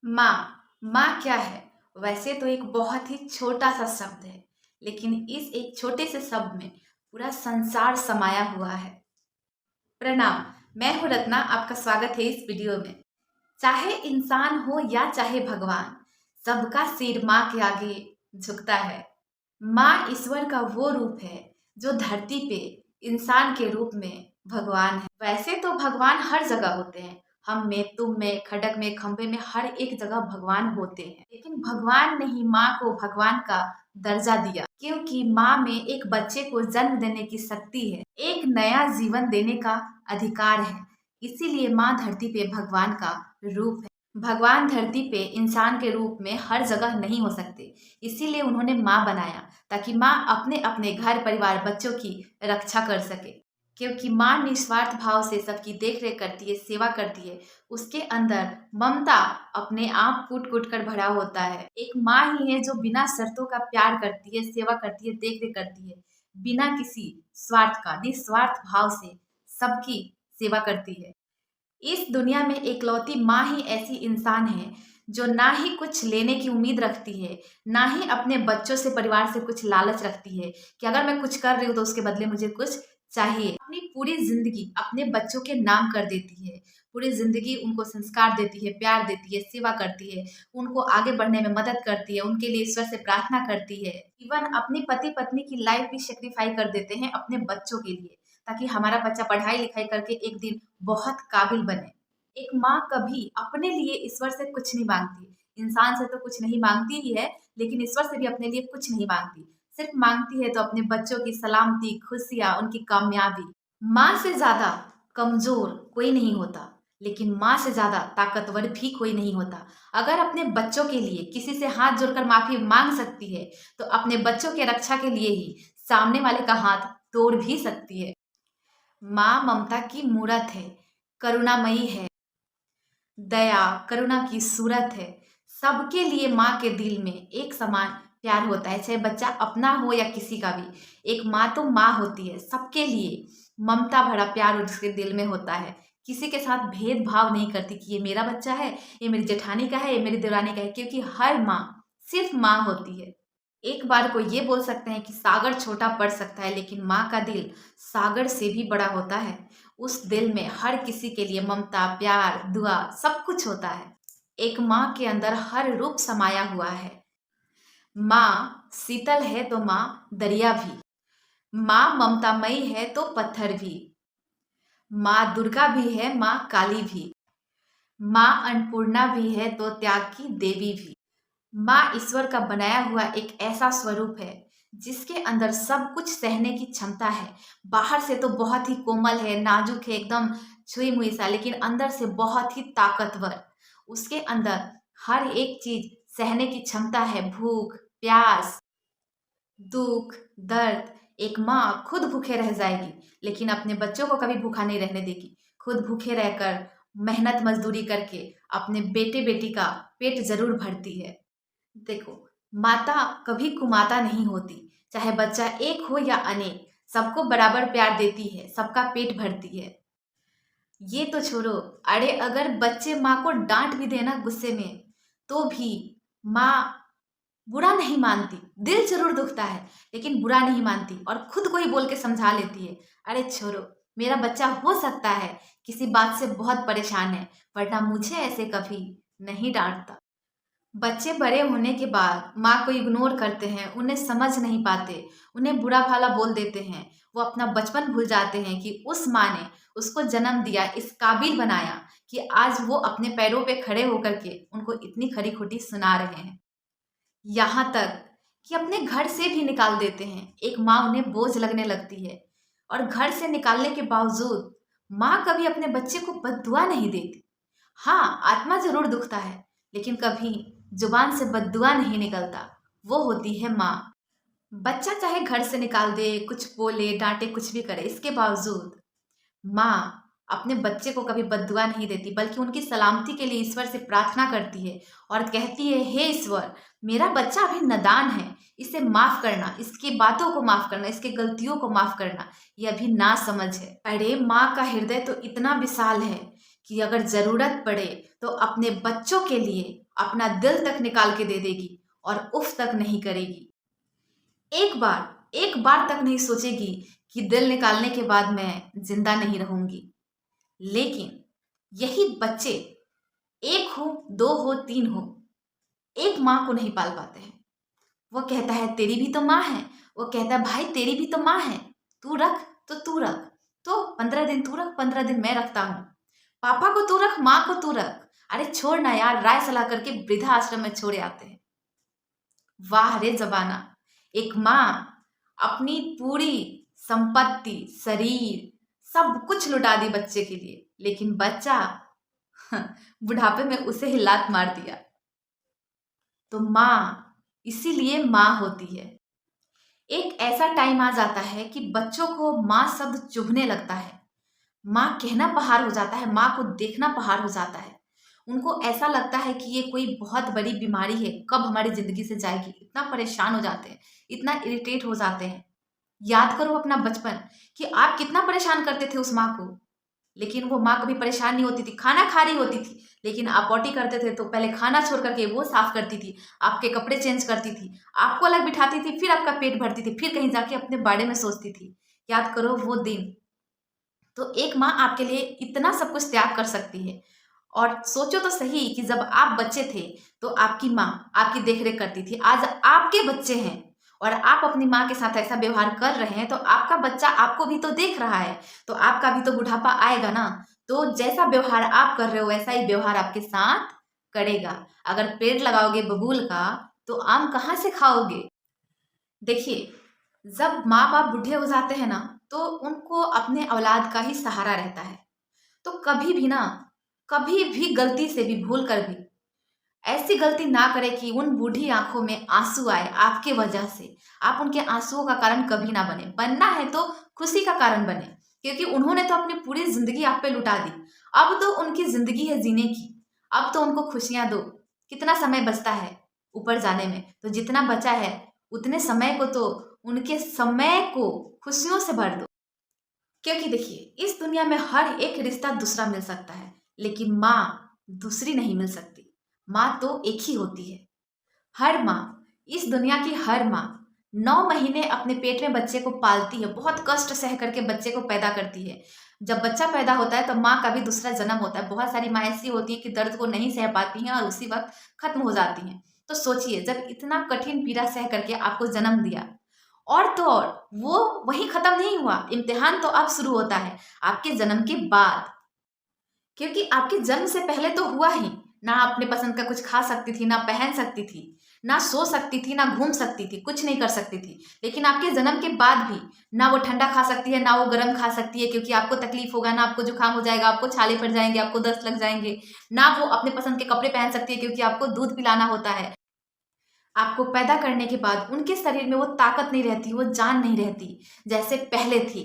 माँ क्या है? वैसे तो एक बहुत ही छोटा सा शब्द है, लेकिन इस एक छोटे से शब्द में पूरा संसार समाया हुआ है। प्रणाम, मैं हूँ रत्ना, आपका स्वागत है इस वीडियो में। चाहे इंसान हो या चाहे भगवान, सबका सिर माँ के आगे झुकता है। माँ ईश्वर का वो रूप है जो धरती पे इंसान के रूप में भगवान है। वैसे तो भगवान हर जगह होते हैं, हम में, तुम में, खडक में, खंबे में, हर एक जगह भगवान होते हैं। लेकिन भगवान ने ही माँ को भगवान का दर्जा दिया, क्योंकि माँ में एक बच्चे को जन्म देने की शक्ति है, एक नया जीवन देने का अधिकार है। इसीलिए माँ धरती पे भगवान का रूप है। भगवान धरती पे इंसान के रूप में हर जगह नहीं हो सकते, इसीलिए उन्होंने माँ बनाया, ताकि माँ अपने अपने घर परिवार बच्चों की रक्षा कर सके। क्योंकि माँ निस्वार्थ भाव से सबकी देख रेख करती है, सेवा करती है। उसके अंदर ममता अपने आप कूट कूट कर भरा होता है। एक माँ ही है जो बिना शर्तों का प्यार करती है, सेवा करती है, देख रेख करती है, बिना किसी स्वार्थ का, निस्वार्थ भाव से सबकी सेवा करती है। इस दुनिया में एकलौती माँ ही ऐसी इंसान है जो ना ही कुछ लेने की उम्मीद रखती है, ना ही अपने बच्चों से, परिवार से कुछ लालच रखती है कि अगर मैं कुछ कर रही हूँ तो उसके बदले मुझे कुछ चाहिए। अपनी पूरी जिंदगी अपने बच्चों के नाम कर देती है, पूरी जिंदगी उनको संस्कार देती है, प्यार देती है, सेवा करती है, उनको आगे बढ़ने में मदद करती है, उनके लिए ईश्वर से प्रार्थना करती है। इवन अपनी पति पत्नी की लाइफ भी सेक्रीफाई कर देते हैं अपने बच्चों के लिए, ताकि हमारा बच्चा पढ़ाई लिखाई करके एक दिन बहुत काबिल बने। एक माँ कभी अपने लिए ईश्वर से कुछ नहीं मांगती, इंसान से तो कुछ नहीं मांगती ही है, लेकिन ईश्वर से भी अपने लिए कुछ नहीं मांगती। सिर्फ मांगती है तो अपने बच्चों की सलामती, खुशियाँ, उनकी कामयाबी। माँ से ज्यादा कमजोर कोई नहीं होता, लेकिन माँ से ज्यादा ताकतवर भी कोई नहीं होता। अगर अपने बच्चों के लिए किसी से हाथ जोड़कर माफी मांग सकती है, तो अपने बच्चों के रक्षा के लिए ही सामने वाले का हाथ तोड़ भी सकती है। माँ ममता की मूरत है, करुणामयी है, दया करुणा की सूरत है। सबके लिए माँ के दिल में एक समान प्यार होता है, चाहे बच्चा अपना हो या किसी का भी। एक माँ तो माँ होती है, सबके लिए ममता भरा प्यार उसके दिल में होता है। किसी के साथ भेदभाव नहीं करती कि ये मेरा बच्चा है, ये मेरी जेठानी का है, ये मेरी देवरानी का है, क्योंकि हर माँ सिर्फ माँ होती है। एक बार को ये बोल सकते हैं कि सागर छोटा पड़ सकता है, लेकिन माँ का दिल सागर से भी बड़ा होता है। उस दिल में हर किसी के लिए ममता, प्यार, दुआ सब कुछ होता है। एक माँ के अंदर हर रूप समाया हुआ है। माँ शीतल है तो माँ दरिया भी, माँ ममतामयी है तो पत्थर भी, माँ दुर्गा भी है, माँ काली भी, माँ अन्नपूर्णा भी है तो त्याग की देवी भी। माँ ईश्वर का बनाया हुआ एक ऐसा स्वरूप है जिसके अंदर सब कुछ सहने की क्षमता है। बाहर से तो बहुत ही कोमल है, नाजुक है, एकदम छुई मुई सा, लेकिन अंदर से बहुत ही ताकतवर। उसके अंदर हर एक चीज सहने की क्षमता है, भूख, प्यास, दुख, दर्द। एक माँ खुद भूखे रह जाएगी, लेकिन अपने बच्चों को कभी भूखा नहीं रहने देगी। खुद भूखे रहकर मेहनत मजदूरी करके अपने बेटे बेटी का पेट जरूर भरती है। देखो, माता कभी कुमाता नहीं होती, चाहे बच्चा एक हो या अनेक, सबको बराबर प्यार देती है, सबका पेट भरती है। ये तो छोड़ो, अरे अगर बच्चे माँ को डांट भी देना गुस्से में, तो भी माँ बुरा नहीं मानती। दिल जरूर दुखता है, लेकिन बुरा नहीं मानती और खुद को ही बोल के समझा लेती है, अरे छोड़ो, मेरा बच्चा हो सकता है किसी बात से बहुत परेशान है, वरना मुझे ऐसे कभी नहीं डांटता। बच्चे बड़े होने के बाद माँ को इग्नोर करते हैं, उन्हें समझ नहीं पाते, उन्हें बुरा भला बोल देते हैं। वो अपना बचपन भूल जाते हैं कि उस माँ ने उसको जन्म दिया, इस काबिल बनाया कि आज वो अपने पैरों पे खड़े होकर के उनको इतनी खरी खोटी सुना रहे हैं। यहाँ तक कि अपने घर से भी निकाल देते हैं। एक माँ उन्हें बोझ लगने लगती है, और घर से निकालने के बावजूद माँ कभी अपने बच्चे को बद्दुआ नहीं देती। हाँ, आत्मा जरूर दुखता है, लेकिन कभी जुबान से बद्दुआ नहीं निकलता। वो होती है माँ। बच्चा चाहे घर से निकाल दे, कुछ बोले, डांटे, कुछ भी करे, इसके बावजूद माँ अपने बच्चे को कभी बद्दुआ नहीं देती, बल्कि उनकी सलामती के लिए ईश्वर से प्रार्थना करती है और कहती है, हे ईश्वर, मेरा बच्चा अभी नादान है, इसे माफ करना, इसकी बातों को माफ करना, इसके गलतियों को माफ करना, ये अभी ना समझ है। अरे माँ का हृदय तो इतना विशाल है कि अगर ज़रूरत पड़े तो अपने बच्चों के लिए अपना दिल तक निकाल के दे देगी और उफ तक नहीं करेगी। एक बार तक नहीं सोचेगी कि दिल निकालने के बाद मैं जिंदा नहीं रहूंगी। लेकिन यही बच्चे, एक हो, दो हो, तीन हो, एक माँ को नहीं पाल पाते हैं। वो कहता है तेरी भी तो माँ है, वो कहता है भाई तेरी भी तो माँ है, तू रख तो तू रख, तो 15 दिन तू रख, 15 दिन मैं रखता हूँ, पापा को तू रख, माँ को तू रख, अरे छोड़ ना यार, राय सलाह करके वृद्धा आश्रम में छोड़े आते हैं। वाह रे जमाना, एक माँ अपनी पूरी संपत्ति, शरीर, सब कुछ लुटा दी बच्चे के लिए, लेकिन बच्चा बुढ़ापे में उसे ही लात मार दिया। तो माँ इसीलिए माँ होती है। एक ऐसा टाइम आ जाता है कि बच्चों को माँ शब्द चुभने लगता है, माँ कहना पहाड़ हो जाता है, माँ को देखना पहाड़ हो जाता है। उनको ऐसा लगता है कि ये कोई बहुत बड़ी बीमारी है, कब हमारी जिंदगी से जाएगी। इतना परेशान हो जाते हैं, इतना इरिटेट हो जाते हैं। याद करो अपना बचपन कि आप कितना परेशान करते थे उस माँ को, लेकिन वो माँ कभी परेशान नहीं होती थी। खाना खा रही होती थी, लेकिन आप पॉटी करते थे तो पहले खाना छोड़ करके वो साफ करती थी, आपके कपड़े चेंज करती थी, आपको अलग बिठाती थी, फिर आपका पेट भरती थी, फिर कहीं जाके अपने बारे में सोचती थी। याद करो वो दिन। तो एक माँ आपके लिए इतना सब कुछ त्याग कर सकती है। और सोचो तो सही कि जब आप बच्चे थे तो आपकी माँ आपकी देखरेख करती थी। आज आपके बच्चे हैं और आप अपनी माँ के साथ ऐसा व्यवहार कर रहे हैं, तो आपका बच्चा आपको भी तो देख रहा है, तो आपका भी तो बुढ़ापा आएगा ना। तो जैसा व्यवहार आप कर रहे हो वैसा ही व्यवहार आपके साथ करेगा। अगर पेड़ लगाओगे बबूल का तो आम कहाँ से खाओगे। देखिए, जब माँ बाप बूढ़े हो जाते हैं ना, तो उनको अपने औलाद का ही सहारा रहता है। तो कभी भी ना, कभी भी गलती से भी, भूल कर भी ऐसी गलती ना करें कि उन बूढ़ी आंखों में आंसू आए आपके वजह से। आप उनके आंसुओं का कारण कभी ना बने। बनना है तो खुशी का कारण बने, क्योंकि उन्होंने तो अपनी पूरी जिंदगी आप पे लुटा दी। अब तो उनकी जिंदगी है जीने की, अब तो उनको खुशियां दो। कितना समय बचता है ऊपर जाने में, तो जितना बचा है उतने समय को तो, उनके समय को खुशियों से भर दो। क्योंकि देखिए, इस दुनिया में हर एक रिश्ता दूसरा मिल सकता है, लेकिन माँ दूसरी नहीं मिल सकती। माँ तो एक ही होती है। हर माँ, इस दुनिया की हर माँ 9 महीने अपने पेट में बच्चे को पालती है, बहुत कष्ट सह करके बच्चे को पैदा करती है। जब बच्चा पैदा होता है तो माँ का भी दूसरा जन्म होता है। बहुत सारी माँ ऐसी होती हैं कि दर्द को नहीं सह पाती हैं और उसी वक्त खत्म हो जाती हैं। तो सोचिए, जब इतना कठिन पीड़ा सह करके आपको जन्म दिया, और तो और वो वहीं खत्म नहीं हुआ, इम्तिहान तो अब शुरू होता है आपके जन्म के बाद। क्योंकि आपके जन्म से पहले तो हुआ ही ना, अपने पसंद का कुछ खा सकती थी, ना पहन सकती थी, ना सो सकती थी, ना घूम सकती थी, कुछ नहीं कर सकती थी। लेकिन आपके जन्म के बाद भी ना वो ठंडा खा सकती है, ना वो गर्म खा सकती है, क्योंकि आपको तकलीफ होगा ना, आपको जुकाम हो जाएगा, आपको छाले पड़ जाएंगे, आपको दस्त लग जाएंगे। ना वो अपने पसंद के कपड़े पहन सकती है, क्योंकि आपको दूध पिलाना होता है। आपको पैदा करने के बाद उनके शरीर में वो ताकत नहीं रहती, वो जान नहीं रहती जैसे पहले थी।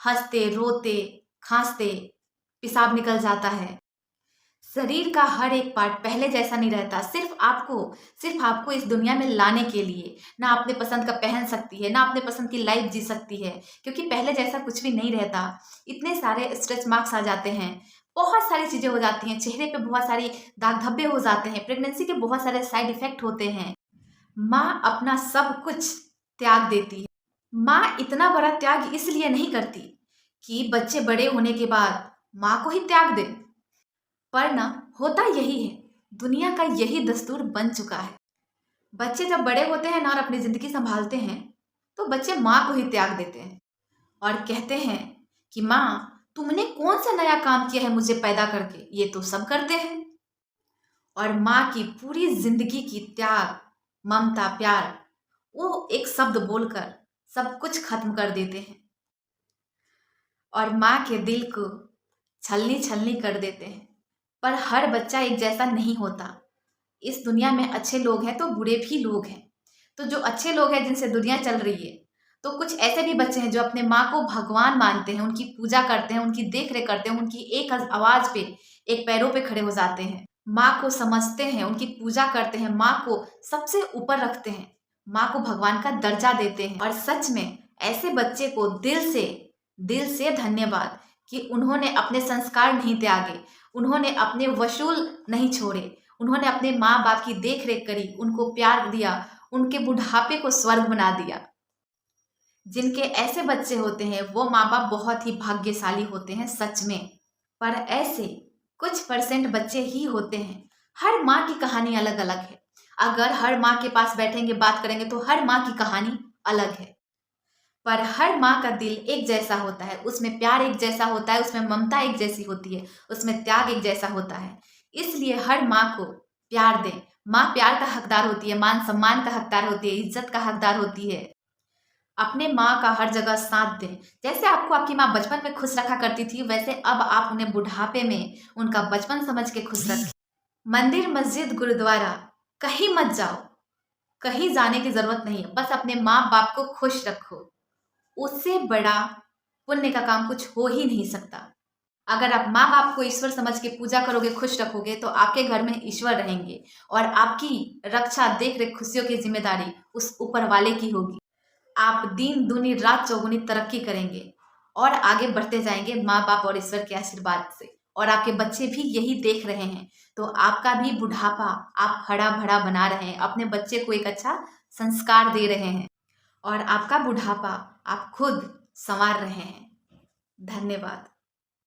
हंसते, रोते, खांसते, पेशाब निकल जाता है। शरीर का हर एक पार्ट पहले जैसा नहीं रहता। सिर्फ आपको इस दुनिया में लाने के लिए ना अपने पसंद का पहन सकती है, ना अपने पसंद की लाइफ जी सकती है, क्योंकि पहले जैसा कुछ भी नहीं रहता। इतने सारे स्ट्रेच मार्क्स आ जाते हैं, बहुत सारी चीजें हो जाती हैं, चेहरे पे बहुत सारी दाग धब्बे हो जाते हैं, प्रेगनेंसी के बहुत सारे साइड इफेक्ट होते हैं। माँ अपना सब कुछ त्याग देती है। माँ इतना बड़ा त्याग इसलिए नहीं करती कि बच्चे बड़े होने के बाद माँ को ही त्याग दे, पर ना, होता यही है, दुनिया का यही दस्तूर बन चुका है। बच्चे जब बड़े होते हैं ना और अपनी जिंदगी संभालते हैं, तो बच्चे माँ को ही त्याग देते हैं और कहते हैं कि माँ, तुमने कौन सा नया काम किया है मुझे पैदा करके, ये तो सब करते हैं। और माँ की पूरी जिंदगी की त्याग, ममता, प्यार, वो एक शब्द बोलकर सब कुछ खत्म कर देते हैं और माँ के दिल को छलनी छलनी कर देते हैं। पर हर बच्चा एक जैसा नहीं होता। इस दुनिया में अच्छे लोग हैं तो बुरे भी लोग हैं। तो जो अच्छे लोग हैं जिनसे दुनिया चल रही है, तो कुछ ऐसे भी बच्चे हैं जो अपने माँ को भगवान मानते हैं, उनकी पूजा करते हैं, उनकी देख रेख करते हैं, उनकी एक आवाज पे, एक पैरों पे खड़े हो जाते हैं, माँ को समझते हैं, उनकी पूजा करते हैं, माँ को सबसे ऊपर रखते हैं, माँ को भगवान का दर्जा देते हैं। और सच में ऐसे बच्चे को दिल से धन्यवाद कि उन्होंने अपने संस्कार नहीं त्यागे, उन्होंने अपने वसूल नहीं छोड़े, उन्होंने अपने माँ बाप की देख रेख करी, उनको प्यार दिया, उनके बुढ़ापे को स्वर्ग बना दिया। जिनके ऐसे बच्चे होते हैं वो माँ बाप बहुत ही भाग्यशाली होते हैं सच में। पर ऐसे कुछ परसेंट बच्चे ही होते हैं। हर माँ की कहानी अलग अलग है। अगर हर माँ के पास बैठेंगे बात करेंगे तो हर माँ की कहानी अलग है। पर हर माँ का दिल एक जैसा होता है, उसमें प्यार एक जैसा होता है, उसमें ममता एक जैसी होती है, उसमें त्याग एक जैसा होता है। इसलिए हर माँ को प्यार दें। माँ प्यार का हकदार होती है, मान सम्मान का हकदार होती है, इज्जत का हकदार होती है। अपने माँ का हर जगह साथ दें। जैसे आपको आपकी माँ बचपन में खुश रखा करती थी, वैसे अब आप उन्हें बुढ़ापे में उनका बचपन समझ के खुश रखें। मंदिर, मस्जिद, गुरुद्वारा कहीं मत जाओ, कहीं जाने की जरूरत नहीं है, बस अपने माँ बाप को खुश रखो। उससे बड़ा पुण्य का काम कुछ हो ही नहीं सकता। अगर आप माँ बाप को ईश्वर समझ के पूजा करोगे, खुश रखोगे, तो आपके घर में ईश्वर रहेंगे और आपकी रक्षा, देख रेख, खुशियों की जिम्मेदारी उस ऊपर वाले की होगी। आप दिन दूनी रात चौगुनी तरक्की करेंगे और आगे बढ़ते जाएंगे माँ बाप और ईश्वर के आशीर्वाद से। और आपके बच्चे भी यही देख रहे हैं, तो आपका भी बुढ़ापा आप हरा भरा बना रहे हैं, अपने बच्चे को एक अच्छा संस्कार दे रहे हैं और आपका बुढ़ापा आप खुद संवार रहे हैं। धन्यवाद।